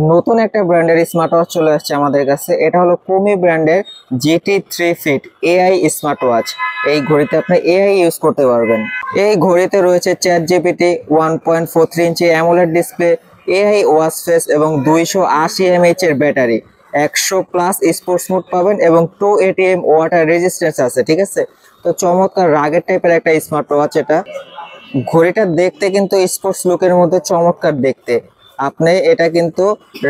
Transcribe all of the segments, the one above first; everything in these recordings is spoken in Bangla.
নতুন একটা ব্র্যান্ডের স্মার্ট ওয়াচ চলে আসছে আমাদের কাছে। এটা হলো কোমি ব্র্যান্ডের GT 3 fit AI smart watch. এই ঘড়িতে আপনি এআই ইউজ করতে পারবেন। এই ঘড়িতে রয়েছে চ্যাট জিপিটি, 1.43 ইঞ্চি AMOLED display, AI watch face এবং 280 mAh এর ব্যাটারি। 100+ স্পোর্টস মোড পাবেন এবং 2 ATM ওয়াটার রেজিস্ট্যান্স আছে। ঠিক আছে, তো চমৎকার রাগের টাইপের একটা স্মার্ট ওয়াচ এটা। ঘড়িটা দেখতে কিন্তু স্পোর্টস লুকের মধ্যে চমৎকার দেখতে। আপনি এটা কিন্তু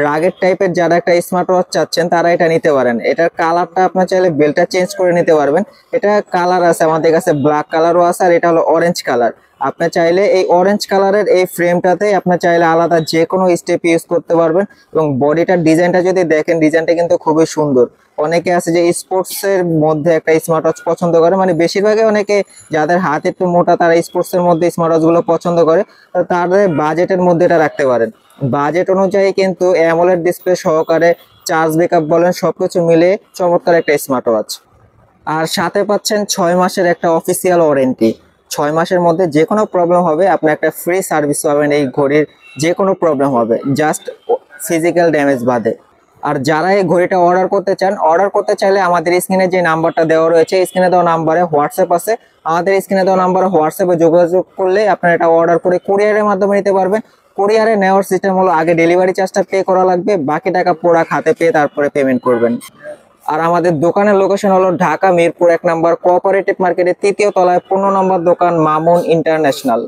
রাগের টাইপের যারা একটা স্মার্ট ওয়াচ চাচ্ছেন তারা এটা নিতে পারেন। এটার কালারটা আপনি চাইলে বেলটা চেঞ্জ করে নিতে পারবেন। এটা কালার আছে আমাদের কাছে, ব্ল্যাক কালারও আছে আর এটা হলো অরেঞ্জ কালার। আপনি চাইলে এই অরেঞ্জ কালারের এই ফ্রেমটাতে আপনি চাইলে আলাদা যে কোনো স্টেপ ইউজ করতে পারবেন। এবং বডিটার ডিজাইনটা যদি দেখেন, ডিজাইনটা কিন্তু খুবই সুন্দর। অনেকে আছে যে স্পোর্টস এর মধ্যে একটা স্মার্ট ওয়াচ পছন্দ করে, মানে বেশিরভাগই অনেকে যাদের হাত একটু মোটা তারা স্পোর্টস এর মধ্যে স্মার্ট ওয়াচ গুলো পছন্দ করে। তো তাদের বাজেটের মধ্যে এটা রাখতে পারেন। বাজেট অনুযায়ী কিন্তু অ্যামোলেড ডিসপ্লে সহকারে চার্জ ব্যাকআপ বলেন সবকিছু মিলে চমৎকার একটা স্মার্ট ওয়াচ। আর সাথে পাচ্ছেন 6 মাসের একটা অফিসিয়াল ওয়ারেন্টি। 6 মাসের মধ্যে যে কোনো প্রবলেম হবে আপনি একটা ফ্রি সার্ভিস পাবেন। এই ঘড়ির যে কোনো প্রবলেম হবে, জাস্ট ফিজিক্যাল ড্যামেজ বাদে। আর যারা এই ঘড়িটা অর্ডার করতে চান, অর্ডার করতে চাইলে আমাদের স্ক্রিনে যে নাম্বারটা দেওয়া রয়েছে, স্ক্রিনে দেওয়া নাম্বারে হোয়াটসঅ্যাপ আছে। আমাদের স্ক্রিনে দেওয়া নাম্বারে হোয়াটসঅ্যাপে যোগাযোগ করলে আপনারা এটা অর্ডার করে কুরিয়ারের মাধ্যমে নিতে পারবেন। কুরিয়ারে নেওয়ার সিস্টেম হলো আগে ডেলিভারি চার্জটা পে করা লাগবে, বাকি টাকা প্রোডাক্ট হাতে পেয়ে তারপরে পেমেন্ট করবেন। আর আমাদের দোকানের লোকেশন হলো ঢাকা মিরপুর 1 নম্বর কোঅপারেটিভ মার্কেটের 3য় তলায় 15 নম্বর দোকান, মামুন ইন্টারন্যাশনাল।